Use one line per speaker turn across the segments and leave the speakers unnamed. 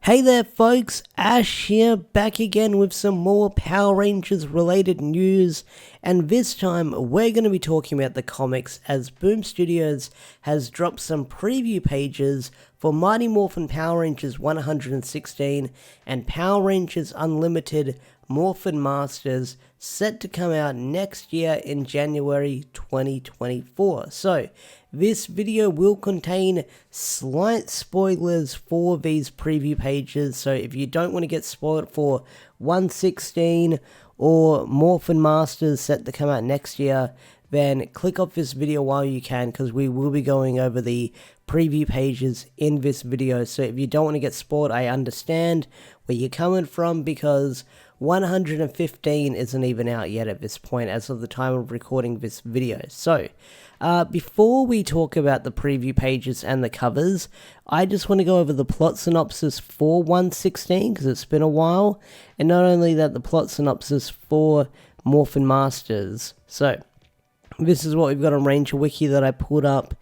Hey there folks, Ash here, back again with some more Power Rangers related news, and this time we're going to be talking about the comics as Boom Studios has dropped some preview pages for Mighty Morphin Power Rangers 116 and Power Rangers Unlimited Morphin Masters set to come out next year in January 2024. So this video will contain slight spoilers for these preview pages, so if you don't want to get spoiled for 116 or Morphin Masters set to come out next year, then click off this video while you can, because we will be going over the preview pages in this video. So if you don't want to get spoiled, I understand where you're coming from, because 115 isn't even out yet at this point as of the time of recording this video. So before we talk about the preview pages and the covers, I just want to go over the plot synopsis for 116 because it's been a while, and not only that, the plot synopsis for Morphin Masters. So this is what we've got on Ranger Wiki that I pulled up.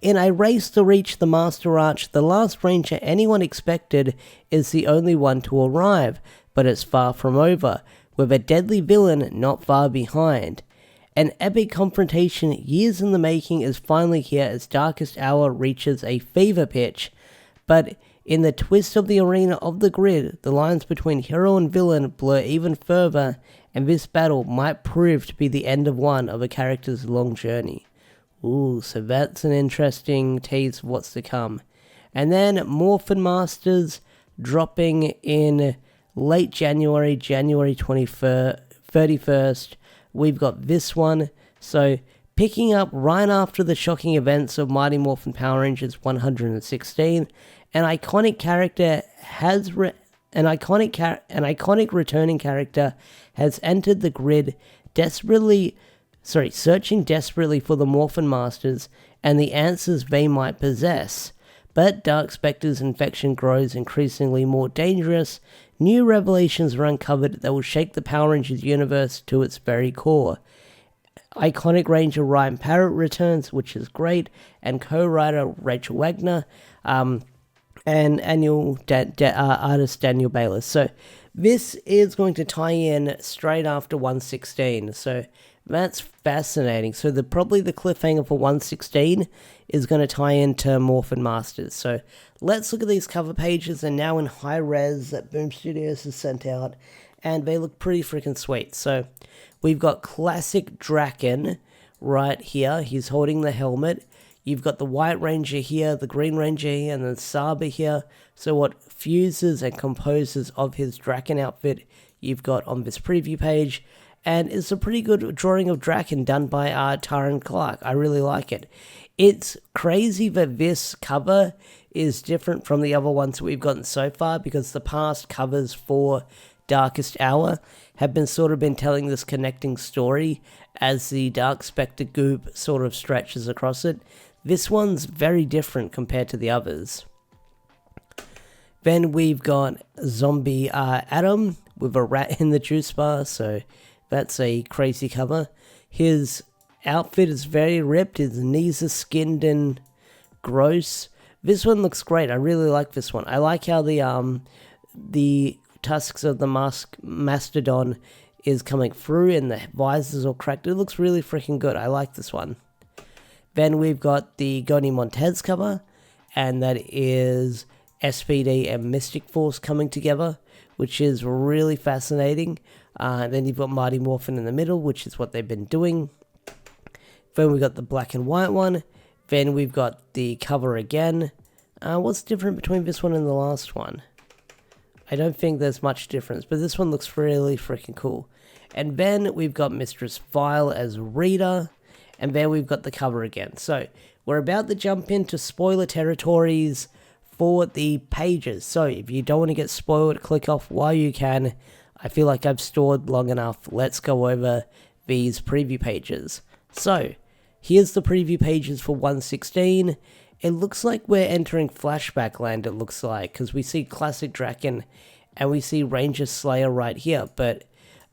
In a race to reach the Master Arch, the last Ranger anyone expected is the only one to arrive, but it's far from over, with a deadly villain not far behind. An epic confrontation years in the making is finally here as Darkest Hour reaches a fever pitch, but in the twist of the arena of the grid, the lines between hero and villain blur even further, and this battle might prove to be the end of one of a character's long journey. Ooh, so that's an interesting tease of what's to come. And then Morphin Masters dropping in late January, January 31st. We've got this one. So picking up right after the shocking events of Mighty Morphin Power Rangers 116, an iconic returning character has entered the grid, searching desperately for the Morphin Masters and the answers they might possess. But Dark Spectre's infection grows increasingly more dangerous. New revelations are uncovered that will shake the Power Rangers universe to its very core. Iconic Ranger Ryan Parrott returns, which is great, and co-writer Rachel Wagner, and annual artist Daniel Bayliss. So this is going to tie in straight after 116. So that's fascinating. So probably the cliffhanger for 116 is going to tie into Morphin Masters. So let's look at these cover pages, and now in high res that Boom Studios has sent out, and they look pretty freaking sweet. So we've got classic Draken right here. He's holding the helmet. You've got the White Ranger here, the Green Ranger here, and then Saba here. So what fuses and composes of his Draken outfit you've got on this preview page. And it's a pretty good drawing of Draken done by Taran Clark. I really like it. It's crazy that this cover is different from the other ones we've gotten so far, because the past covers for Darkest Hour have been telling this connecting story as the Dark Spectre goop sort of stretches across it. This one's very different compared to the others. Then we've got Zombie Adam with a rat in the juice bar, so that's a crazy cover. His outfit is very ripped, his knees are skinned and gross. This one looks great, I really like this one. I like how the tusks of the mastodon is coming through and the visor's all cracked. It looks really freaking good, I like this one. Then we've got the Goni Montez cover, and that is SPD and Mystic Force coming together, which is really fascinating. Then you've got Mighty Morphin in the middle, which is what they've been doing. Then we've got the black and white one. Then we've got the cover again. What's different between this one and the last one? I don't think there's much difference, but this one looks really freaking cool. And then we've got Mistress Vile as Rita. And then we've got the cover again. So we're about to jump into spoiler territories for the pages. So if you don't want to get spoiled, click off while you can. I feel like I've stored long enough. Let's go over these preview pages. So here's the preview pages for 116. It looks like we're entering flashback land, it looks like, because we see classic Draken and we see Ranger Slayer right here. But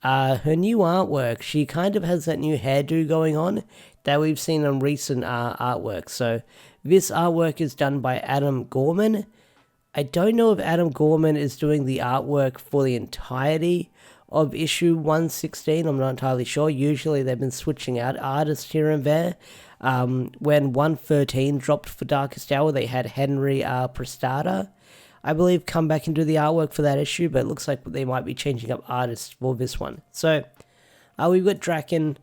her new artwork, she kind of has that new hairdo going on that we've seen on recent artwork. So this artwork is done by Adam Gorman. I don't know if Adam Gorman is doing the artwork for the entirety of issue 116. I'm not entirely sure. Usually they've been switching out artists here and there. When 113 dropped for Darkest Hour, they had Henry Prestata, I believe, come back and do the artwork for that issue, but it looks like they might be changing up artists for this one. So, we've got Draken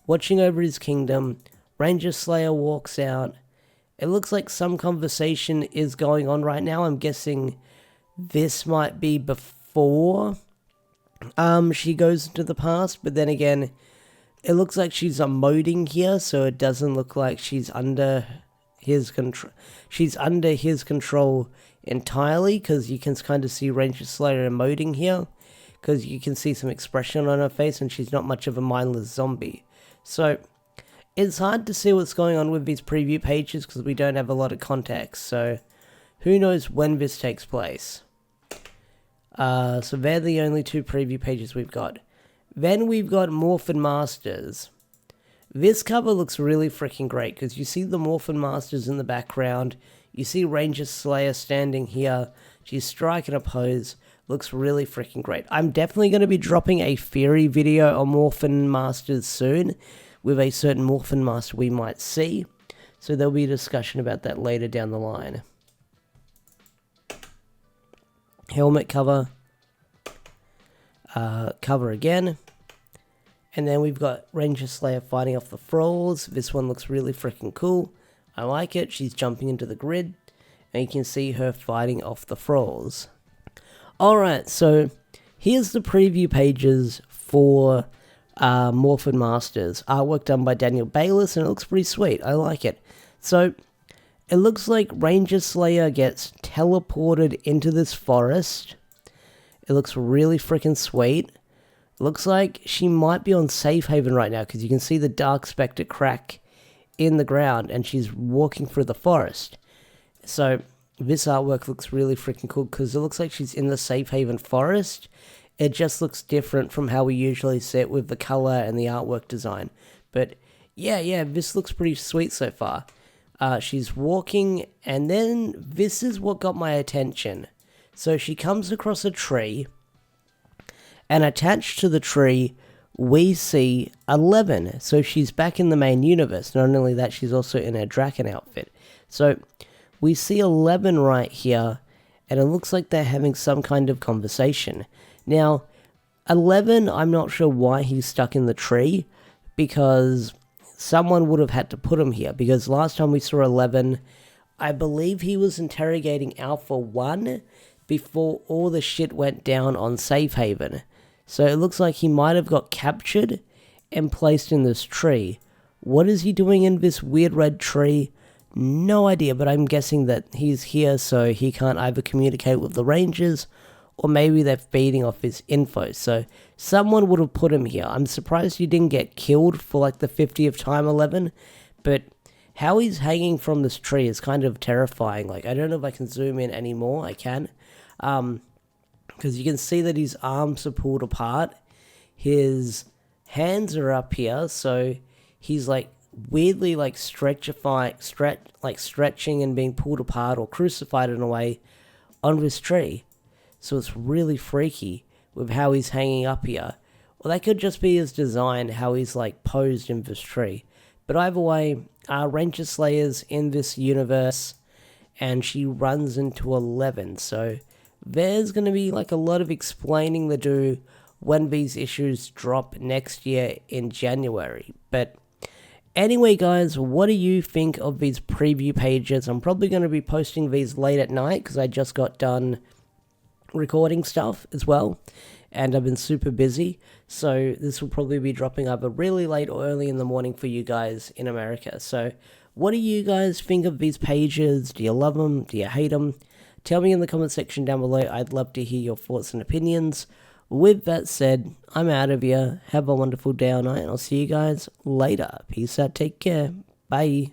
watching over his kingdom. Ranger Slayer walks out. It looks like some conversation is going on right now. I'm guessing this might be before she goes into the past, but then again, it looks like she's emoting here, so it doesn't look like she's under his control. She's under his control entirely, because you can kind of see Ranger Slayer emoting here, because you can see some expression on her face, and she's not much of a mindless zombie. So it's hard to see what's going on with these preview pages, because we don't have a lot of context, so who knows when this takes place. So they're the only two preview pages we've got. Then we've got Morphin Masters. This cover looks really freaking great, because you see the Morphin Masters in the background. You see Ranger Slayer standing here. She's striking a pose. Looks really freaking great. I'm definitely going to be dropping a theory video on Morphin Masters soon, with a certain Morphin Master we might see. So there'll be a discussion about that later down the line. Helmet cover. Cover again. And then we've got Ranger Slayer fighting off the Thralls. This one looks really freaking cool. I like it. She's jumping into the grid. And you can see her fighting off the Thralls. Alright, so here's the preview pages for Morphin Masters. Artwork done by Daniel Bayliss, and it looks pretty sweet. I like it. So, it looks like Ranger Slayer gets teleported into this forest. It looks really freaking sweet. Looks like she might be on safe haven right now, because you can see the Dark Spectre crack in the ground, and she's walking through the forest. So this artwork looks really freaking cool, because it looks like she's in the safe haven forest. It just looks different from how we usually see it with the color and the artwork design. But yeah, this looks pretty sweet so far. She's walking, and then this is what got my attention. So she comes across a tree, and attached to the tree, we see 11. So she's back in the main universe. Not only that, she's also in her Draken outfit. So we see 11 right here, and it looks like they're having some kind of conversation. Now, 11, I'm not sure why he's stuck in the tree, because someone would have had to put him here. Because last time we saw 11, I believe he was interrogating Alpha 1 before all the shit went down on Safe Haven. So it looks like he might have got captured and placed in this tree. What is he doing in this weird red tree? No idea, but I'm guessing that he's here so he can't either communicate with the Rangers, or maybe they're feeding off his info. So someone would have put him here. I'm surprised he didn't get killed for like the 50th time 11, but how he's hanging from this tree is kind of terrifying. Like, I don't know if I can zoom in anymore. I can. Because you can see that his arms are pulled apart. His hands are up here, so he's like weirdly like stretching and being pulled apart or crucified in a way on this tree. So it's really freaky with how he's hanging up here. Well, that could just be his design, how he's like posed in this tree. But either way, Ranger Slayer's in this universe, and she runs into 11. So there's going to be like a lot of explaining to do when these issues drop next year in January. But anyway, guys, what do you think of these preview pages? I'm probably going to be posting these late at night, because I just got done recording stuff as well, and I've been super busy, so this will probably be dropping either really late or early in the morning for you guys in America. So what do you guys think of these pages? Do you love them? Do you hate them? Tell me in the comment section down below. I'd love to hear your thoughts and opinions. With that said, I'm out of here. Have a wonderful day or night, and I'll see you guys later. Peace out, take care, bye.